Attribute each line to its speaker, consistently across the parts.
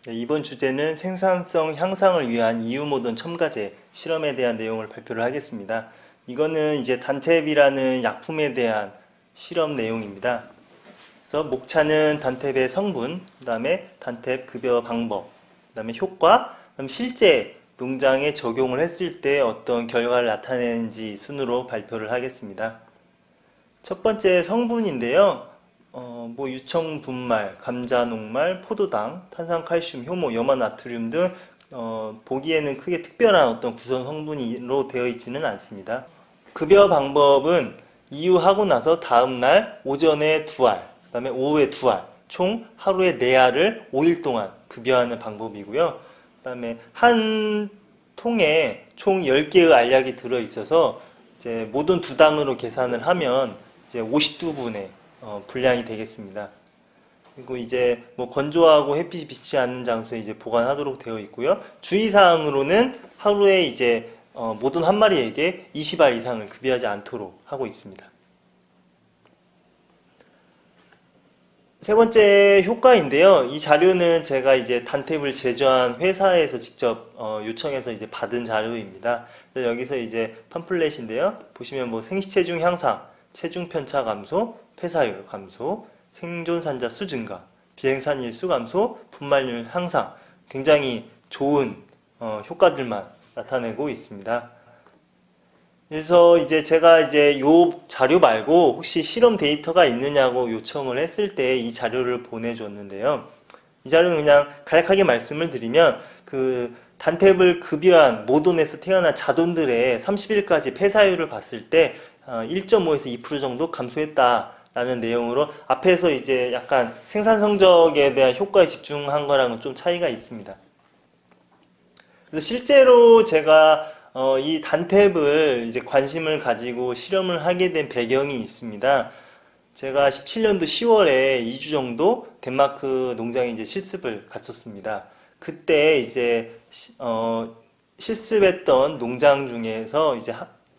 Speaker 1: 네, 이번 주제는 생산성 향상을 위한 이유모던 첨가제 실험에 대한 내용을 발표를 하겠습니다. 이거는 이제 단탭이라는 약품에 대한 실험 내용입니다. 그래서 목차는 단탭의 성분, 그 다음에 단탭 급여 방법, 그 다음에 효과, 그럼 실제 농장에 적용을 했을 때 어떤 결과를 나타내는지 순으로 발표를 하겠습니다. 첫 번째 성분인데요. 유청 분말, 감자 녹말, 포도당, 탄산칼슘, 효모, 염화나트륨 등 보기에는 크게 특별한 어떤 구성 성분으로 되어 있지는 않습니다. 급여 방법은 이유하고 나서 다음날 오전에 2알, 그 다음에 오후에 2알, 총 하루에 4알을 5일 동안 급여하는 방법이고요. 그 다음에 한 통에 총 10개의 알약이 들어있어서 이제 모든 2당으로 계산을 하면 이제 50두분의 분량이 되겠습니다. 그리고 이제 건조하고 햇빛이 비치지 않는 장소에 이제 보관하도록 되어 있고요. 주의사항으로는 하루에 이제 모든 한 마리에게 20알 이상을 급여하지 않도록 하고 있습니다. 세 번째 효과인데요. 이 자료는 제가 이제 단탭을 제조한 회사에서 직접 요청해서 이제 받은 자료입니다. 여기서 이제 팜플렛인데요. 보시면 생시체중 향상, 체중 편차 감소, 폐사율 감소, 생존산자 수 증가, 비행산 일수 감소, 분말률 향상, 굉장히 좋은 효과들만 나타내고 있습니다. 그래서 이제 제가 요 자료 말고 혹시 실험 데이터가 있느냐고 요청을 했을 때 이 자료를 보내줬는데요. 이 자료는 그냥 간략하게 말씀을 드리면 그 단탭을 급여한 모돈에서 태어난 자돈들의 30일까지 폐사율을 봤을 때 1.5에서 2% 정도 감소했다라는 내용으로 앞에서 이제 약간 생산 성적에 대한 효과에 집중한 거랑은 좀 차이가 있습니다. 그래서 실제로 제가 이 단탭을 이제 관심을 가지고 실험을 하게 된 배경이 있습니다. 제가 17년도 10월에 2주 정도 덴마크 농장에 이제 실습을 갔었습니다. 그때 이제 실습했던 농장 중에서 이제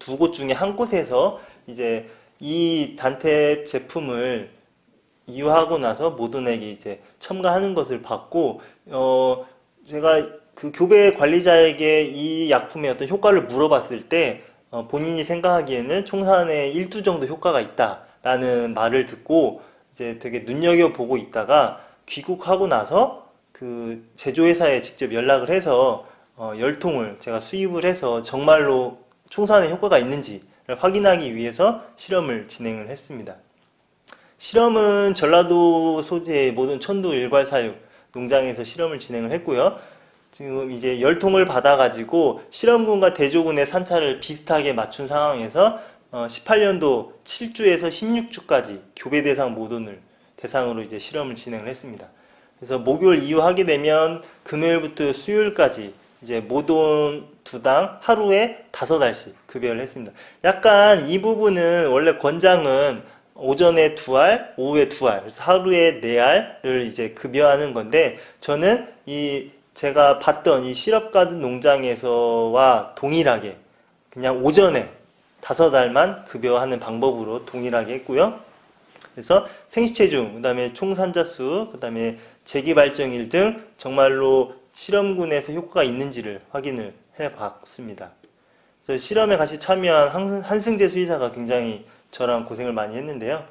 Speaker 1: 2곳 중에 한 곳에서 이제 이 단탭 제품을 이유하고 나서 모든에게 이제 첨가하는 것을 봤고, 제가 그 교배 관리자에게 이 약품의 어떤 효과를 물어봤을 때 본인이 생각하기에는 총산에 1두 정도 효과가 있다라는 말을 듣고 이제 되게 눈여겨보고 있다가 귀국하고 나서 그 제조회사에 직접 연락을 해서 10통을 제가 수입을 해서 정말로 총산에 효과가 있는지를 확인하기 위해서 실험을 진행을 했습니다. 실험은 전라도 소재의 모든 천도 일괄사육 농장에서 실험을 진행을 했고요. 지금 이제 10통을 받아가지고 실험군과 대조군의 산차를 비슷하게 맞춘 상황에서 18년도 7주에서 16주까지 교배 대상 모돈을 대상으로 이제 실험을 진행을 했습니다. 그래서 목요일 이후 하게 되면 금요일부터 수요일까지 이제 모돈 2당 하루에 5알씩 급여를 했습니다. 약간 이 부분은 원래 권장은 오전에 2알, 오후에 2알, 그래서 하루에 4알을 이제 급여하는 건데 저는 제가 봤던 이 시럽가든 농장에서와 동일하게 그냥 오전에 5알만 급여하는 방법으로 동일하게 했고요. 그래서 생시체중, 그 다음에 총산자수, 그 다음에 재기발정일 등 정말로 실험군에서 효과가 있는지를 확인을 해봤습니다. 그래서 실험에 같이 참여한 한승재 수의사가 굉장히 저랑 고생을 많이 했는데요.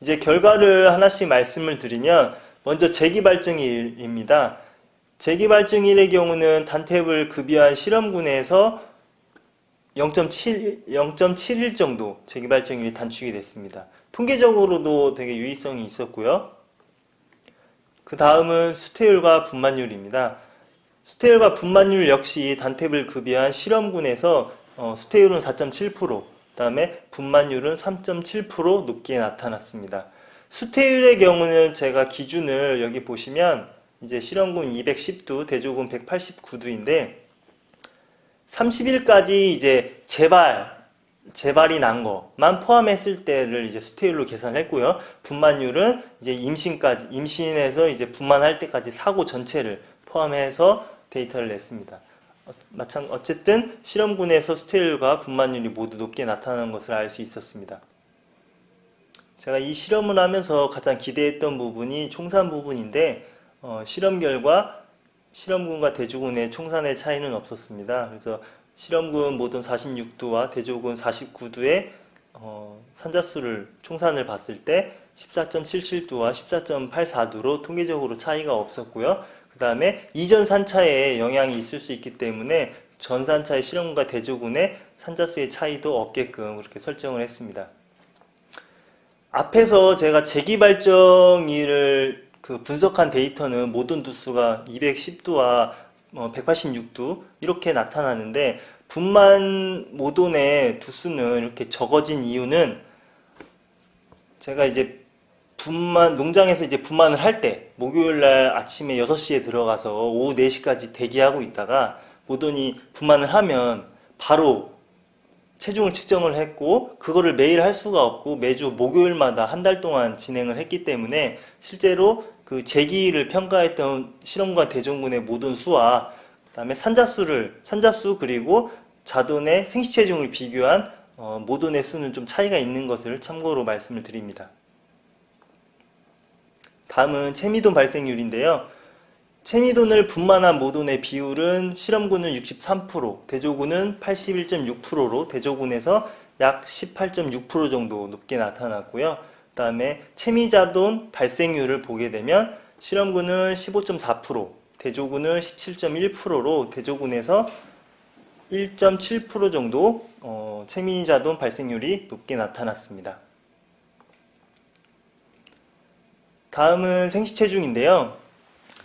Speaker 1: 이제 결과를 하나씩 말씀을 드리면 먼저 재기발정일입니다. 재기발정일의 경우는 단탭을 급여한 실험군에서 0.7일 정도 재기발정일이 단축이 됐습니다. 통계적으로도 되게 유의성이 있었고요. 그 다음은 수태율과 분만율입니다. 수태율과 분만율 역시 단탭을 급여한 실험군에서 수태율은 4.7%, 그 다음에 분만율은 3.7% 높게 나타났습니다. 수태율의 경우는 제가 기준을 여기 보시면 이제 실험군 210두, 대조군 189두인데 30일까지 이제 재발이 난 것만 포함했을 때를 이제 수태율로 계산을 했고요. 분만율은 이제 임신해서 이제 분만할 때까지 사고 전체를 포함해서 데이터를 냈습니다. 어쨌든 실험군에서 수태율과 분만율이 모두 높게 나타나는 것을 알 수 있었습니다. 제가 이 실험을 하면서 가장 기대했던 부분이 총산 부분인데 실험 결과 실험군과 대조군의 총산의 차이는 없었습니다. 그래서 실험군 모돈 46두와 대조군 49두의 산자수를 총산을 봤을 때 14.77두와 14.84두로 통계적으로 차이가 없었고요. 그 다음에 이전 산차에 영향이 있을 수 있기 때문에 전 산차의 실험군과 대조군의 산자수의 차이도 없게끔 그렇게 설정을 했습니다. 앞에서 제가 재기발정일을 분석한 데이터는 모돈 두수가 210두와 186두 이렇게 나타나는데 분만 모돈의 두수는 이렇게 적어진 이유는 제가 이제 농장에서 이제 분만을 할 때 목요일날 아침에 6시에 들어가서 오후 4시까지 대기하고 있다가 모돈이 분만을 하면 바로 체중을 측정을 했고 그거를 매일 할 수가 없고 매주 목요일마다 한 달 동안 진행을 했기 때문에 실제로 그 재기를 평가했던 실험과 대종군의 모돈 수와 그다음에 산자수 그리고 자돈의 생시체중을 비교한 모돈의 수는 좀 차이가 있는 것을 참고로 말씀을 드립니다. 다음은 체미돈 발생률인데요. 체미돈을 분만한 모돈의 비율은 실험군은 63%, 대조군은 81.6%로 대조군에서 약 18.6% 정도 높게 나타났고요. 그 다음에 체미자돈 발생률을 보게 되면 실험군은 15.4%, 대조군은 17.1%로 대조군에서 1.7% 정도 체미자돈 발생률이 높게 나타났습니다. 다음은 생시체중인데요.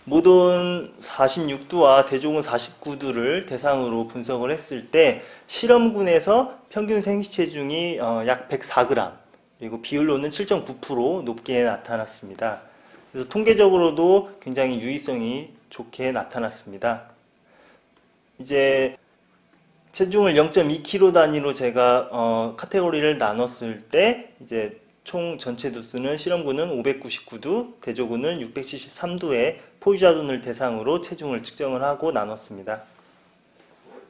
Speaker 1: 모돈 46두와 대조군 49두를 대상으로 분석을 했을 때 실험군에서 평균 생시체중이 약 104g 그리고 비율로는 7.9% 높게 나타났습니다. 그래서 통계적으로도 굉장히 유의성이 좋게 나타났습니다. 이제 체중을 0.2kg 단위로 제가 카테고리를 나눴을 때 이제 총 전체 두수는 실험군은 599두, 대조군은 673두의 포유자돈을 대상으로 체중을 측정을 하고 나눴습니다.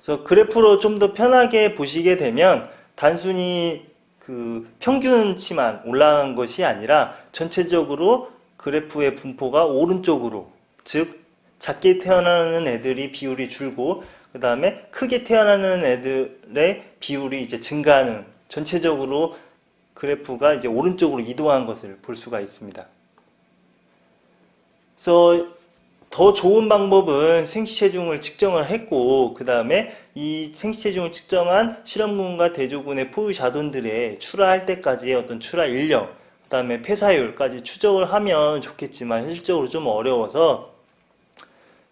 Speaker 1: 그래서 그래프로 좀 더 편하게 보시게 되면 단순히 그 평균치만 올라간 것이 아니라 전체적으로 그래프의 분포가 오른쪽으로, 즉 작게 태어나는 애들이 비율이 줄고 그 다음에 크게 태어나는 애들의 비율이 이제 증가하는, 전체적으로 그래프가 이제 오른쪽으로 이동한 것을 볼 수가 있습니다. 그래서 더 좋은 방법은 생시체중을 측정을 했고 그 다음에 이 생시체중을 측정한 실험군과 대조군의 포유 자돈들의 출하할 때까지의 어떤 출하 인력, 그 다음에 폐사율까지 추적을 하면 좋겠지만 현실적으로 좀 어려워서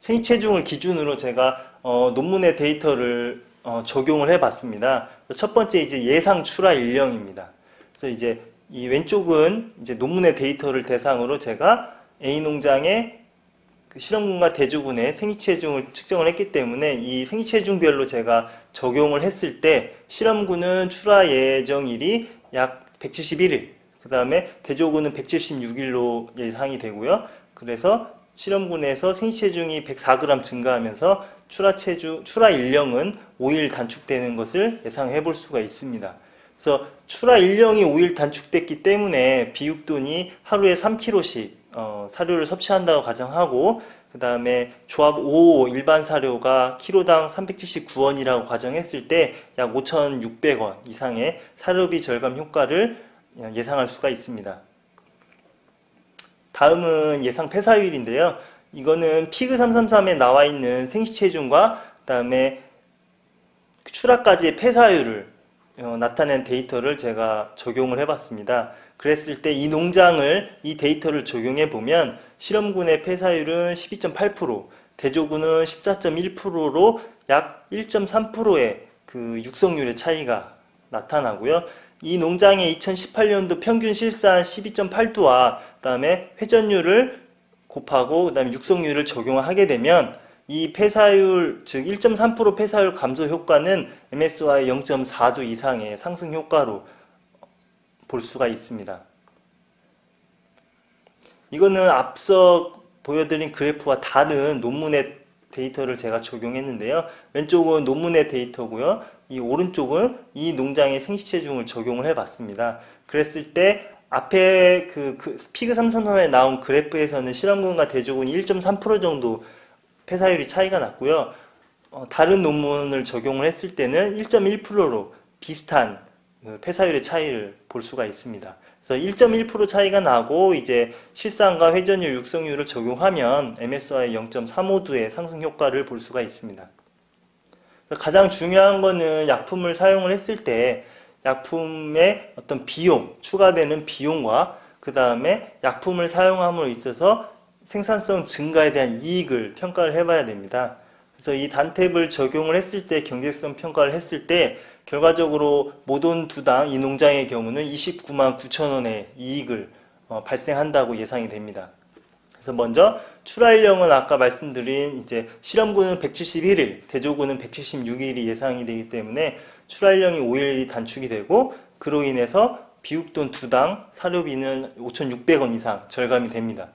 Speaker 1: 생시체중을 기준으로 제가 논문의 데이터를 적용을 해봤습니다. 첫 번째 이제 예상 출하 인력입니다. 그래서 이제 이 왼쪽은 이제 논문의 데이터를 대상으로 제가 A 농장의 그 실험군과 대조군의 생시체중을 측정을 했기 때문에 이 생시체중별로 제가 적용을 했을 때 실험군은 출하 예정일이 약 171일, 그 다음에 대조군은 176일로 예상이 되고요. 그래서 실험군에서 생시체중이 104g 증가하면서 출하 일령은 5일 단축되는 것을 예상해 볼 수가 있습니다. 그래서 출하 일령이 5일 단축됐기 때문에 비육돈이 하루에 3kg씩 사료를 섭취한다고 가정하고 그 다음에 조합 5 일반 사료가 키로당 379원이라고 가정했을 때 약 5,600원 이상의 사료비 절감 효과를 예상할 수가 있습니다. 다음은 예상 폐사율인데요. 이거는 피그 333에 나와 있는 생시체중과 그 다음에 출하까지의 폐사율을 나타낸 데이터를 제가 적용을 해봤습니다. 그랬을 때 이 농장을, 이 데이터를 적용해 보면 실험군의 폐사율은 12.8%, 대조군은 14.1%로 약 1.3%의 그 육성률의 차이가 나타나고요. 이 농장의 2018년도 평균 실산 12.8두와 그 다음에 회전율을 곱하고 그 다음에 육성률을 적용하게 되면 이 폐사율, 즉 1.3% 폐사율 감소 효과는 MSY 0.4두 이상의 상승 효과로 볼 수가 있습니다. 이거는 앞서 보여드린 그래프와 다른 논문의 데이터를 제가 적용했는데요. 왼쪽은 논문의 데이터고요. 이 오른쪽은 이 농장의 생시체중을 적용을 해봤습니다. 그랬을 때 앞에 피그 삼성선에 나온 그래프에서는 실험군과 대조군이 1.3% 정도 폐사율이 차이가 났고요. 다른 논문을 적용을 했을 때는 1.1%로 비슷한 폐사율의 차이를 볼 수가 있습니다. 그래서 1.1% 차이가 나고 이제 실상과 회전율, 육성률을 적용하면 MSY 0.35도의 상승 효과를 볼 수가 있습니다. 가장 중요한 거는 약품을 사용을 했을 때 약품의 어떤 비용, 추가되는 비용과 그 다음에 약품을 사용함으로 있어서 생산성 증가에 대한 이익을 평가를 해봐야 됩니다. 그래서 이 단탭을 적용을 했을 때 경제성 평가를 했을 때 결과적으로 모돈 두당 이 농장의 경우는 29만 9천 원의 이익을 발생한다고 예상이 됩니다. 그래서 먼저 출하연령은 아까 말씀드린 이제 실험군은 171일, 대조군은 176일이 예상이 되기 때문에 출하연령이 5일이 단축이 되고 그로 인해서 비육돈 두당 사료비는 5,600원 이상 절감이 됩니다.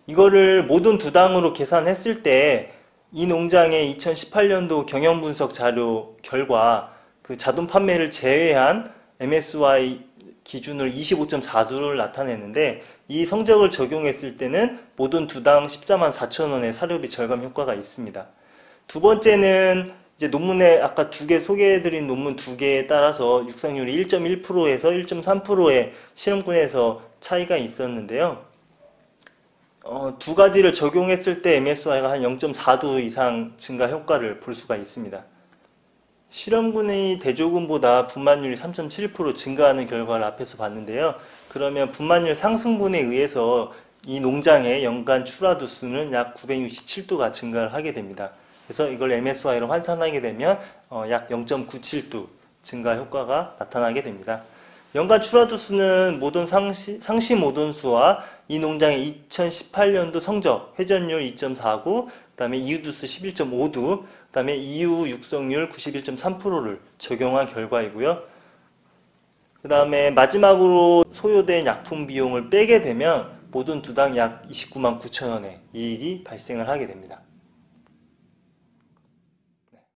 Speaker 1: 이거를 모돈 두당으로 계산했을 때 이 농장의 2018년도 경영분석 자료 결과 그 자동 판매를 제외한 MSY 기준으로 25.4도를 나타내는데 이 성적을 적용했을 때는 모돈 두당 14만 4천 원의 사료비 절감 효과가 있습니다. 두 번째는 이제 논문에 아까 두 개 소개해드린 논문 두 개에 따라서 육성률이 1.1%에서 1.3%의 실험군에서 차이가 있었는데요. 두 가지를 적용했을 때 MSY가 한 0.4도 이상 증가 효과를 볼 수가 있습니다. 실험군의 대조군보다 분만율이 3.7% 증가하는 결과를 앞에서 봤는데요. 그러면 분만율 상승분에 의해서 이 농장의 연간 출하두 수는 약 967두가 증가를 하게 됩니다. 그래서 이걸 MSY로 환산하게 되면 약 0.97두 증가 효과가 나타나게 됩니다. 연간 출하두 수는 모돈 상시 모돈수와 이 농장의 2018년도 성적, 회전율 2.49, 그 다음에 이유두수 11.5두, 그 다음에 이유 육성률 91.3%를 적용한 결과이고요. 그 다음에 마지막으로 소요된 약품 비용을 빼게 되면 모돈 두당 약 29만 9천 원의 이익이 발생을 하게 됩니다.